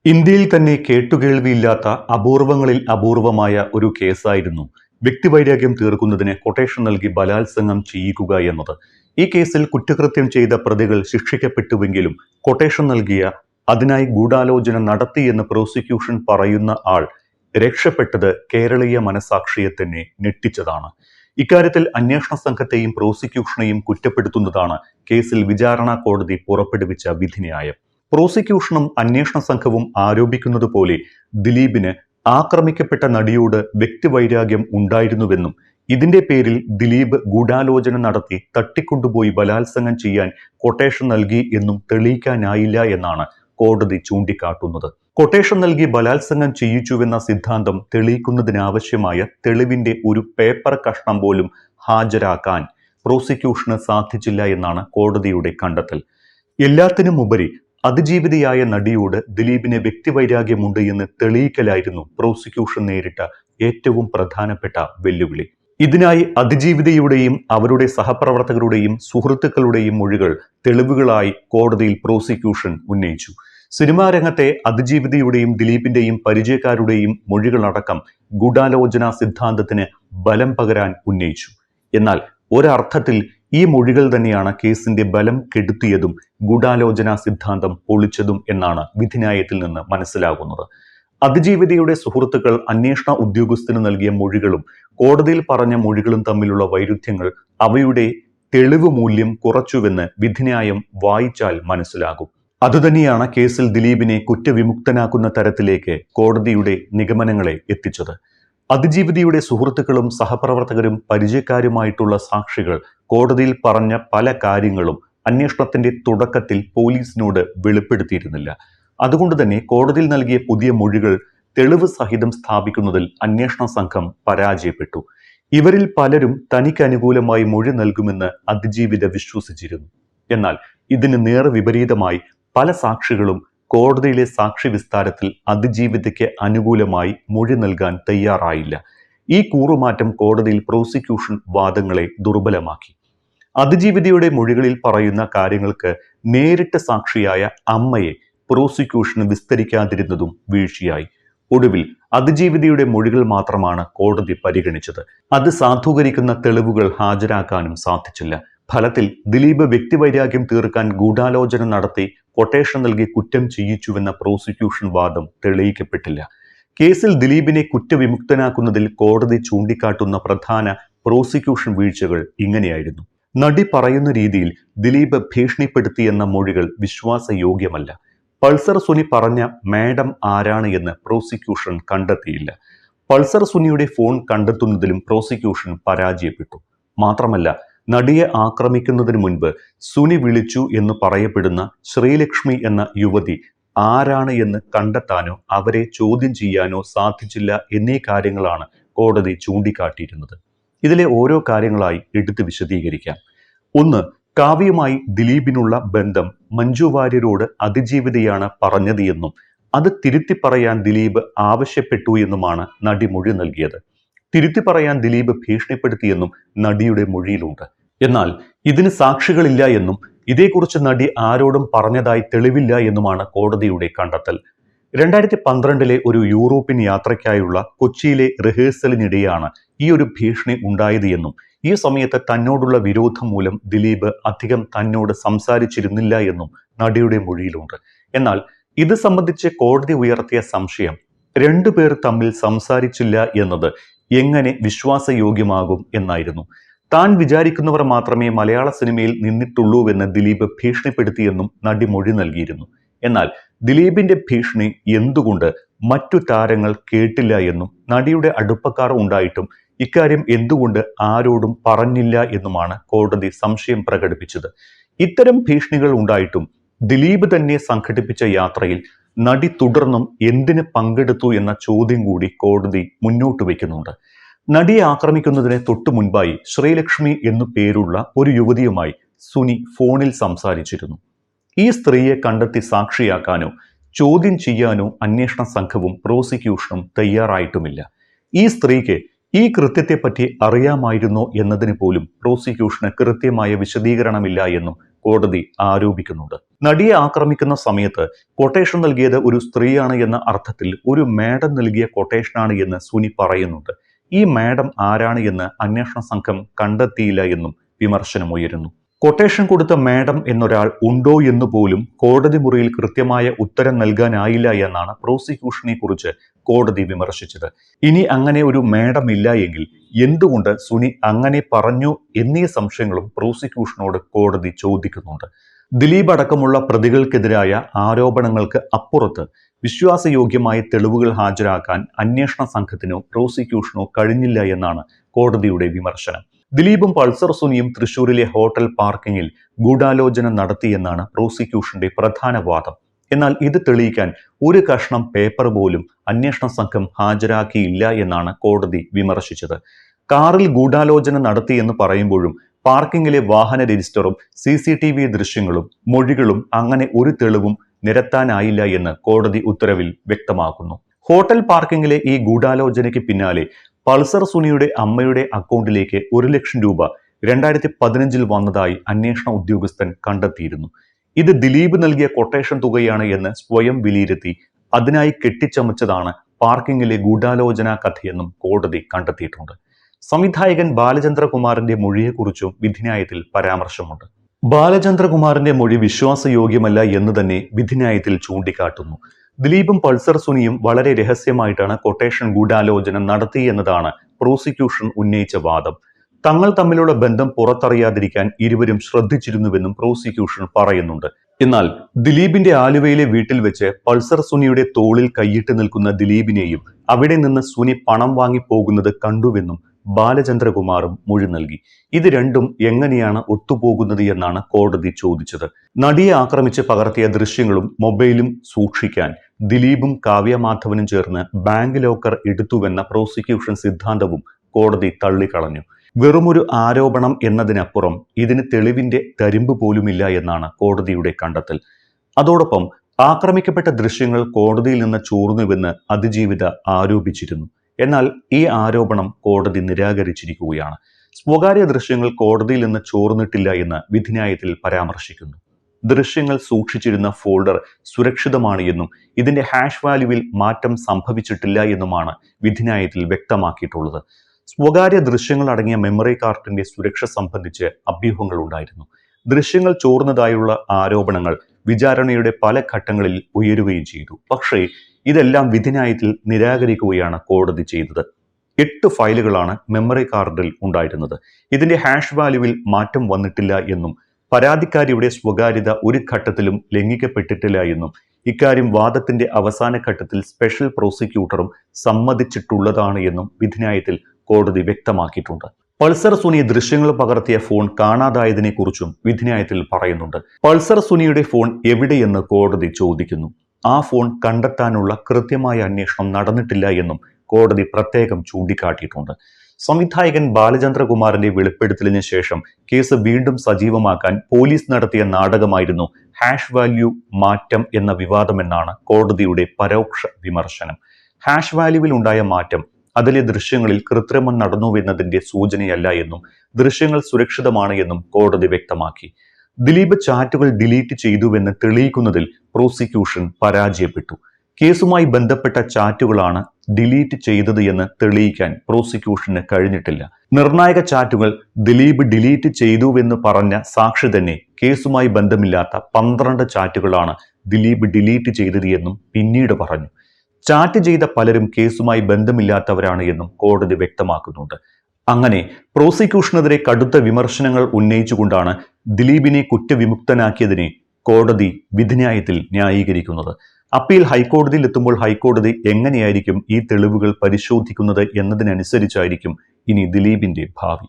ഇന്ത്യയിൽ തന്നെ കേട്ടുകേൾവിയില്ലാത്ത അപൂർവങ്ങളിൽ അപൂർവമായ ഒരു കേസായിരുന്നു വ്യക്തിവൈരാഗ്യം തീർക്കുന്നതിന് കൊട്ടേഷൻ നൽകി ബലാത്സംഗം ചെയ്യിക്കുക എന്നത്. ഈ കേസിൽ കുറ്റകൃത്യം ചെയ്ത പ്രതികൾ ശിക്ഷിക്കപ്പെട്ടുവെങ്കിലും കൊട്ടേഷൻ നൽകിയ, അതിനായി ഗൂഢാലോചന നടത്തിയെന്ന് പ്രോസിക്യൂഷൻ പറയുന്ന ആൾ രക്ഷപ്പെട്ടത് കേരളീയ മനസാക്ഷിയെ തന്നെ ഞെട്ടിച്ചതാണ്. ഇക്കാര്യത്തിൽ അന്വേഷണ സംഘത്തെയും പ്രോസിക്യൂഷനെയും കുറ്റപ്പെടുത്തുന്നതാണ് കേസിൽ വിചാരണ കോടതി പുറപ്പെടുവിച്ച വിധിന്യായം. പ്രോസിക്യൂഷനും അന്വേഷണ സംഘവും ആരോപിക്കുന്നത് പോലെ ദിലീപിന് ആക്രമിക്കപ്പെട്ട നടിയോട് വ്യക്തിവൈരാഗ്യം ഉണ്ടായിരുന്നുവെന്നും ഇതിന്റെ പേരിൽ ദിലീപ് ഗൂഢാലോചന നടത്തി തട്ടിക്കൊണ്ടുപോയി ബലാത്സംഗം ചെയ്യാൻ കൊട്ടേഷൻ നൽകി എന്നും തെളിയിക്കാനായില്ല എന്നാണ് കോടതി ചൂണ്ടിക്കാട്ടുന്നത്. കൊട്ടേഷൻ നൽകി ബലാത്സംഗം ചെയ്യിച്ചുവെന്ന സിദ്ധാന്തം തെളിയിക്കുന്നതിനാവശ്യമായ തെളിവിന്റെ ഒരു പേപ്പർ കഷ്ണം പോലും ഹാജരാക്കാൻ പ്രോസിക്യൂഷന് സാധിച്ചില്ല എന്നാണ് കോടതിയുടെ കണ്ടെത്തൽ. എല്ലാത്തിനുമുപരി അതിജീവിതയായ നടിയോട് ദിലീപിന് വ്യക്തിവൈരാഗ്യമുണ്ട് എന്ന് തെളിയിക്കലായിരുന്നു പ്രോസിക്യൂഷൻ നേരിട്ട ഏറ്റവും പ്രധാനപ്പെട്ട വെല്ലുവിളി. ഇതിനായി അതിജീവിതയുടെയും അവരുടെ സഹപ്രവർത്തകരുടെയും സുഹൃത്തുക്കളുടെയും മൊഴികൾ തെളിവുകളായി കോടതിയിൽ പ്രോസിക്യൂഷൻ ഉന്നയിച്ചു. സിനിമാ രംഗത്തെ അതിജീവിതയുടെയും ദിലീപിന്റെയും പരിചയക്കാരുടെയും മൊഴികളടക്കം ഗൂഢാലോചന സിദ്ധാന്തത്തിന് ബലം പകരാൻ ഉന്നയിച്ചു. എന്നാൽ ഒരർത്ഥത്തിൽ ഈ മൊഴികൾ തന്നെയാണ് കേസിന്റെ ബലം കെടുത്തിയതും ഗൂഢാലോചന സിദ്ധാന്തം പൊളിച്ചതും എന്നാണ് വിധിന്യായത്തിൽ നിന്ന് മനസ്സിലാകുന്നത്. അതിജീവിതയുടെ സുഹൃത്തുക്കൾ അന്വേഷണ ഉദ്യോഗസ്ഥന് നൽകിയ മൊഴികളും കോടതിയിൽ പറഞ്ഞ മൊഴികളും തമ്മിലുള്ള വൈരുദ്ധ്യങ്ങൾ അവയുടെ തെളിവ് മൂല്യം കുറച്ചുവെന്ന് വിധിന്യായം വായിച്ചാൽ മനസ്സിലാകും. അതുതന്നെയാണ് കേസിൽ ദിലീപിനെ കുറ്റവിമുക്തനാക്കുന്ന തരത്തിലേക്ക് കോടതിയുടെ നിഗമനങ്ങളെ എത്തിച്ചത്. അതിജീവിതയുടെ സുഹൃത്തുക്കളും സഹപ്രവർത്തകരും പരിചയക്കാരുമായിട്ടുള്ള സാക്ഷികൾ കോടതിയിൽ പറഞ്ഞ പല കാര്യങ്ങളും അന്വേഷണത്തിന്റെ തുടക്കത്തിൽ പോലീസിനോട് വെളിപ്പെടുത്തിയിരുന്നില്ല. അതുകൊണ്ട് തന്നെ കോടതിയിൽ നൽകിയ പുതിയ മൊഴികൾ തെളിവ് സഹിതം സ്ഥാപിക്കുന്നതിൽ അന്വേഷണ സംഘം പരാജയപ്പെട്ടു. ഇവരിൽ പലരും തനിക്ക് അനുകൂലമായി മൊഴി നൽകുമെന്ന് അതിജീവിത വിശ്വസിച്ചിരുന്നു. എന്നാൽ ഇതിന് നേർ വിപരീതമായി പല സാക്ഷികളും കോടതിയിലെ സാക്ഷി വിസ്താരത്തിൽ അതിജീവിതയ്ക്ക് അനുകൂലമായി മൊഴി നൽകാൻ തയ്യാറായില്ല. ഈ കൂറുമാറ്റം കോടതിയിൽ പ്രോസിക്യൂഷൻ വാദങ്ങളെ ദുർബലമാക്കി. അതിജീവിതയുടെ മൊഴികളിൽ പറയുന്ന കാര്യങ്ങൾക്ക് നേരിട്ട് സാക്ഷിയായ അമ്മയെ പ്രോസിക്യൂഷന് വിസ്തരിക്കാതിരുന്നതും വീഴ്ചയായി. ഒടുവിൽ അതിജീവിതയുടെ മൊഴികൾ മാത്രമാണ് കോടതി പരിഗണിച്ചത്. അത് സാധൂകരിക്കുന്ന തെളിവുകൾ ഹാജരാക്കാനും സാധിച്ചില്ല. ഫലത്തിൽ ദിലീപ് വ്യക്തിവൈരാഗ്യം തീർക്കാൻ ഗൂഢാലോചന നടത്തി കൊട്ടേഷൻ നൽകി കുറ്റം ചെയ്യിച്ചുവെന്ന പ്രോസിക്യൂഷൻ വാദം തെളിയിക്കപ്പെട്ടില്ല. കേസിൽ ദിലീപിനെ കുറ്റവിമുക്തനാക്കുന്നതിൽ കോടതി ചൂണ്ടിക്കാട്ടുന്ന പ്രധാന പ്രോസിക്യൂഷൻ വീഴ്ചകൾ ഇങ്ങനെയായിരുന്നു. നടി പറയുന്ന രീതിയിൽ ദിലീപ് ഭീഷണിപ്പെടുത്തിയെന്ന മൊഴികൾ വിശ്വാസയോഗ്യമല്ല. പൾസർ സുനി പറഞ്ഞ മാഡം ആരാണ് എന്ന് പ്രോസിക്യൂഷൻ കണ്ടെത്തിയില്ല. പൾസർ സുനിയുടെ ഫോൺ കണ്ടെത്തുന്നതിലും പ്രോസിക്യൂഷൻ പരാജയപ്പെട്ടു. മാത്രമല്ല, നടിയെ ആക്രമിക്കുന്നതിന് മുൻപ് സുനി വിളിച്ചു എന്ന് പറയപ്പെടുന്ന ശ്രീലക്ഷ്മി എന്ന യുവതി ആരാണ് എന്ന് കണ്ടെത്താനോ അവരെ ചോദ്യം ചെയ്യാനോ സാധിച്ചില്ല എന്നീ കാര്യങ്ങളാണ് കോടതി ചൂണ്ടിക്കാട്ടിയിരുന്നത്. ഇതിലെ ഓരോ കാര്യങ്ങളായി എടുത്ത് വിശദീകരിക്കാം. 1. കാവ്യയുമായി ദിലീപിനുള്ള ബന്ധം മഞ്ജു വാര്യരോട് അതിജീവിതയാണ് പറഞ്ഞത് എന്നും അത് തിരുത്തി പറയാൻ ദിലീപ് ആവശ്യപ്പെട്ടു എന്നുമാണ് നടി മൊഴി നൽകിയത്. തിരുത്തി പറയാൻ ദിലീപ് ഭീഷണിപ്പെടുത്തിയെന്നും നടിയുടെ മൊഴിയിലുണ്ട്. എന്നാൽ ഇതിന് സാക്ഷികളില്ല എന്നും ഇതേക്കുറിച്ച് നടി ആരോടും പറഞ്ഞതായി തെളിവില്ല എന്നുമാണ് കോടതിയുടെ കണ്ടെത്തൽ. 2012 ഒരു യൂറോപ്യൻ യാത്രയ്ക്കായുള്ള കൊച്ചിയിലെ റിഹേഴ്സലിനിടെയാണ് ഈ ഒരു ഭീഷണി ഉണ്ടായത് എന്നും ഈ സമയത്ത് തന്നോടുള്ള വിരോധം മൂലം ദിലീപ് അധികം തന്നോട് സംസാരിച്ചിരുന്നില്ല എന്നും നടിയുടെ മൊഴിയിലുണ്ട്. എന്നാൽ ഇത് സംബന്ധിച്ച് കോടതി ഉയർത്തിയ സംശയം, രണ്ടുപേർ തമ്മിൽ സംസാരിച്ചില്ല എന്നത് എങ്ങനെ വിശ്വാസയോഗ്യമാകും എന്നായിരുന്നു. താൻ വിചാരിക്കുന്നവർ മാത്രമേ മലയാള സിനിമയിൽ നിന്നിട്ടുള്ളൂവെന്ന് ദിലീപ് ഭീഷണിപ്പെടുത്തിയെന്നും നടി മൊഴി നൽകിയിരുന്നു. എന്നാൽ ദിലീപിന്റെ ഭീഷണി എന്തുകൊണ്ട് മറ്റു താരങ്ങൾ കേട്ടില്ല എന്നും നടിയുടെ അടുപ്പക്കാർ ഉണ്ടായിട്ടും ഇക്കാര്യം എന്തുകൊണ്ട് ആരോടും പറഞ്ഞില്ല എന്നുമാണ് കോടതി സംശയം പ്രകടിപ്പിച്ചത്. ഇത്തരം ഭീഷണികൾ ഉണ്ടായിട്ടും ദിലീപ് തന്നെ സംഘടിപ്പിച്ച യാത്രയിൽ നടി തുടർന്നും എന്തിന് പങ്കെടുത്തു എന്ന ചോദ്യം കൂടി കോടതി മുന്നോട്ട് വയ്ക്കുന്നുണ്ട്. നടിയെ ആക്രമിക്കുന്നതിന് തൊട്ടു മുൻപായി ശ്രീലക്ഷ്മി എന്നു പേരുള്ള ഒരു യുവതിയുമായി സുനി ഫോണിൽ സംസാരിച്ചിരുന്നു. ഈ സ്ത്രീയെ കണ്ടെത്തി സാക്ഷിയാക്കാനോ ചോദ്യം ചെയ്യാനോ അന്വേഷണ സംഘവും പ്രോസിക്യൂഷനും തയ്യാറായിട്ടുമില്ല. ഈ സ്ത്രീക്ക് ഈ കൃത്യത്തെപ്പറ്റി അറിയാമായിരുന്നോ എന്നതിന് പോലും പ്രോസിക്യൂഷന് കൃത്യമായ വിശദീകരണമില്ല എന്നും കോടതി ആരോപിക്കുന്നുണ്ട്. നടിയെ ആക്രമിക്കുന്ന സമയത്ത് കൊട്ടേഷൻ നൽകിയത് ഒരു സ്ത്രീയാണ് എന്ന അർത്ഥത്തിൽ ഒരു മാഡം നൽകിയ കൊട്ടേഷനാണ് എന്ന് സുനി പറയുന്നുണ്ട്. ഈ മാഡം ആരാണ് എന്ന് അന്വേഷണ സംഘം കണ്ടെത്തിയില്ല എന്നും വിമർശനമുയരുന്നു. കൊട്ടേഷൻ കൊടുത്ത മാഡം എന്നൊരാൾ ഉണ്ടോ എന്ന് പോലും കോടതി മുറിയിൽ കൃത്യമായ ഉത്തരം നൽകാനായില്ല എന്നാണ് പ്രോസിക്യൂഷനെ കുറിച്ച് കോടതി വിമർശിച്ചത്. ഇനി അങ്ങനെ ഒരു മാഡം ഇല്ല എങ്കിൽ എന്തുകൊണ്ട് സുനി അങ്ങനെ പറഞ്ഞു എന്നീ സംശയങ്ങളും പ്രോസിക്യൂഷനോട് കോടതി ചോദിക്കുന്നുണ്ട്. ദിലീപ് അടക്കമുള്ള പ്രതികൾക്കെതിരായ ആരോപണങ്ങൾക്ക് അപ്പുറത്ത് വിശ്വാസയോഗ്യമായ തെളിവുകൾ ഹാജരാക്കാൻ അന്വേഷണ സംഘത്തിനോ പ്രോസിക്യൂഷനോ കഴിഞ്ഞില്ല എന്നാണ് കോടതിയുടെ വിമർശനം. ദിലീപും പൾസർ സുനിയും തൃശൂരിലെ ഹോട്ടൽ പാർക്കിങ്ങിൽ ഗൂഢാലോചന നടത്തിയെന്നാണ് പ്രോസിക്യൂഷന്റെ പ്രധാന വാദം. എന്നാൽ ഇത് തെളിയിക്കാൻ ഒരു കഷ്ണം പേപ്പർ പോലും അന്വേഷണ സംഘം ഹാജരാക്കിയില്ല എന്നാണ് കോടതി വിമർശിച്ചത്. കാറിൽ ഗൂഢാലോചന നടത്തിയെന്ന് പറയുമ്പോഴും പാർക്കിങ്ങിലെ വാഹന രജിസ്റ്ററും CCTV ദൃശ്യങ്ങളും മൊഴികളും അങ്ങനെ ഒരു തെളിവും നിരത്താനായില്ല എന്ന് കോടതി ഉത്തരവിൽ വ്യക്തമാക്കുന്നു. ഹോട്ടൽ പാർക്കിങ്ങിലെ ഈ ഗൂഢാലോചനയ്ക്ക് പിന്നാലെ പൾസർ സുനിയുടെ അമ്മയുടെ അക്കൗണ്ടിലേക്ക് 1 ലക്ഷം രൂപ 2015 വന്നതായി അന്വേഷണ ഉദ്യോഗസ്ഥൻ കണ്ടെത്തിയിരുന്നു. ഇത് ദിലീപ് നൽകിയ കൊട്ടേഷൻ തുകയാണ് എന്ന് സ്വയം വിലയിരുത്തി അതിനായി കെട്ടിച്ചമച്ചതാണ് പാർക്കിങ്ങിലെ ഗൂഢാലോചന കഥയെന്നും കോടതി കണ്ടെത്തിയിട്ടുണ്ട്. സംവിധായകൻ ബാലചന്ദ്രകുമാറിന്റെ മൊഴിയെക്കുറിച്ചും വിധിന്യായത്തിൽ പരാമർശമുണ്ട്. ബാലചന്ദ്രകുമാറിന്റെ മൊഴി വിശ്വാസയോഗ്യമല്ല എന്ന് തന്നെ വിധിന്യായത്തിൽ ചൂണ്ടിക്കാട്ടുന്നു. ദിലീപും പൾസർ സുനിയും വളരെ രഹസ്യമായിട്ടാണ് കൊട്ടേഷൻ ഗൂഢാലോചന നടത്തിയെന്നതാണ് പ്രോസിക്യൂഷൻ ഉന്നയിച്ച വാദം. തങ്ങൾ തമ്മിലുള്ള ബന്ധം പുറത്തറിയാതിരിക്കാൻ ഇരുവരും ശ്രദ്ധിച്ചിരുന്നുവെന്നും പ്രോസിക്യൂഷൻ പറയുന്നുണ്ട്. എന്നാൽ ദിലീപിന്റെ ആലുവയിലെ വീട്ടിൽ വെച്ച് പൾസർ സുനിയുടെ തോളിൽ കൈയിട്ട് നിൽക്കുന്ന ദിലീപിനെയും അവിടെ നിന്ന് സുനി പണം വാങ്ങി പോകുന്നത് കണ്ടുവെന്നും ബാലചന്ദ്രകുമാറും മൊഴി നൽകി. ഇത് രണ്ടും എങ്ങനെയാണ് ഒത്തുപോകുന്നത് എന്നാണ് കോടതി ചോദിച്ചത്. നടിയെ ആക്രമിച്ച് പകർത്തിയ ദൃശ്യങ്ങളും മൊബൈലും സൂക്ഷിക്കാൻ ദിലീപും കാവ്യമാധവനും ചേർന്ന് ബാങ്ക് ലോക്കർ എടുത്തുവെന്ന പ്രോസിക്യൂഷൻ സിദ്ധാന്തവും കോടതി തള്ളിക്കളഞ്ഞു. വെറുമൊരു ആരോപണം എന്നതിനപ്പുറം ഇതിന് തെളിവിന്റെ തരിമ്പ് പോലുമില്ല എന്നാണ് കോടതിയുടെ കണ്ടെത്തൽ. അതോടൊപ്പം ആക്രമിക്കപ്പെട്ട ദൃശ്യങ്ങൾ കോടതിയിൽ നിന്ന് ചോർന്നുവെന്ന് അതിജീവിത ആരോപിച്ചിരുന്നു. എന്നാൽ ഈ ആരോപണം കോടതി നിരാകരിച്ചിരിക്കുകയാണ്. സ്വകാര്യ ദൃശ്യങ്ങൾ കോടതിയിൽ നിന്ന് ചോർന്നിട്ടില്ല എന്ന് വിധിന്യായത്തിൽ പരാമർശിക്കുന്നു. ദൃശ്യങ്ങൾ സൂക്ഷിച്ചിരുന്ന ഫോൾഡർ സുരക്ഷിതമാണ് എന്നും ഇതിന്റെ ഹാഷ് വാല്യൂവിൽ മാറ്റം സംഭവിച്ചിട്ടില്ല എന്നുമാണ് വിധിന്യായത്തിൽ വ്യക്തമാക്കിയിട്ടുള്ളത്. സ്വകാര്യ ദൃശ്യങ്ങൾ അടങ്ങിയ മെമ്മറി കാർഡിന്റെ സുരക്ഷ സംബന്ധിച്ച് അഭ്യൂഹങ്ങൾ ഉണ്ടായിരുന്നു. ദൃശ്യങ്ങൾ ചോർന്നതായുള്ള ആരോപണങ്ങൾ വിചാരണയുടെ പല ഘട്ടങ്ങളിൽ ഉയരുകയും ചെയ്തു. പക്ഷേ ഇതെല്ലാം വിധിന്യായത്തിൽ നിരാകരിക്കുകയാണ് കോടതി ചെയ്തത്. 8 ഫയലുകളാണ് മെമ്മറി കാർഡിൽ ഉണ്ടായിരുന്നത്. ഇതിന്റെ ഹാഷ് വാല്യൂവിൽ മാറ്റം വന്നിട്ടില്ല എന്നും പരാതിക്കാരിയുടെ സ്വകാര്യത ഒരു ഘട്ടത്തിലും ലംഘിക്കപ്പെട്ടിട്ടില്ല എന്നും ഇക്കാര്യം വാദത്തിന്റെ അവസാന ഘട്ടത്തിൽ സ്പെഷ്യൽ പ്രോസിക്യൂട്ടറും സമ്മതിച്ചിട്ടുള്ളതാണ് എന്നും വിധിന്യായത്തിൽ കോടതി വ്യക്തമാക്കിയിട്ടുണ്ട്. പൾസർ സുനി ദൃശ്യങ്ങൾ പകർത്തിയ ഫോൺ കാണാതായതിനെ കുറിച്ചും വിധിന്യായത്തിൽ പറയുന്നുണ്ട്. പൾസർ സുനിയുടെ ഫോൺ എവിടെയെന്ന് കോടതി ചോദിക്കുന്നു. ആ ഫോൺ കണ്ടെത്താനുള്ള കൃത്യമായ അന്വേഷണം നടന്നിട്ടില്ല എന്നും കോടതി പ്രത്യേകം ചൂണ്ടിക്കാട്ടിയിട്ടുണ്ട്. സംവിധായകൻ ബാലചന്ദ്രകുമാറിന്റെ വെളിപ്പെടുത്തലിന് ശേഷം കേസ് വീണ്ടും സജീവമാക്കാൻ പോലീസ് നടത്തിയ നാടകമായിരുന്നു ഹാഷ് വാല്യൂ മാറ്റം എന്ന വിവാദമെന്നാണ് കോടതിയുടെ പരോക്ഷ വിമർശനം. ഹാഷ് വാല്യൂവിൽ ഉണ്ടായ മാറ്റം അതിലെ ദൃശ്യങ്ങളിൽ കൃത്രിമം നടന്നുവെന്നതിന്റെ സൂചനയല്ല എന്നും ദൃശ്യങ്ങൾ സുരക്ഷിതമാണ് എന്നും കോടതി വ്യക്തമാക്കി. ദിലീപ് ചാറ്റുകൾ ഡിലീറ്റ് ചെയ്തുവെന്ന് തെളിയിക്കുന്നതിൽ പ്രോസിക്യൂഷൻ പരാജയപ്പെട്ടു. കേസുമായി ബന്ധപ്പെട്ട ചാറ്റുകളാണ് ഡിലീറ്റ് ചെയ്തത് എന്ന് തെളിയിക്കാൻ പ്രോസിക്യൂഷന് കഴിഞ്ഞിട്ടില്ല. നിർണായക ചാറ്റുകൾ ദിലീപ് ഡിലീറ്റ് ചെയ്തുവെന്ന് പറഞ്ഞ സാക്ഷി തന്നെ കേസുമായി ബന്ധമില്ലാത്ത 12 ചാറ്റുകളാണ് ദിലീപ് ഡിലീറ്റ് ചെയ്തത് എന്നും പിന്നീട് പറഞ്ഞു. ചാറ്റ് ചെയ്ത പലരും കേസുമായി ബന്ധമില്ലാത്തവരാണ് എന്നും കോടതി വ്യക്തമാക്കുന്നുണ്ട്. അങ്ങനെ പ്രോസിക്യൂഷനെതിരെ കടുത്ത വിമർശനങ്ങൾ ഉന്നയിച്ചുകൊണ്ടാണ് ദിലീപിനെ കുറ്റവിമുക്തനാക്കിയതിനെ കോടതി വിധിന്യായത്തിൽ ന്യായീകരിക്കുന്നത്. അപ്പീൽ ഹൈക്കോടതിയിൽ എത്തുമ്പോൾ ഹൈക്കോടതി എങ്ങനെയായിരിക്കും ഈ തെളിവുകൾ പരിശോധിക്കുന്നത് എന്നതിനനുസരിച്ചായിരിക്കും ഇനി ദിലീപിന്റെ ഭാവി.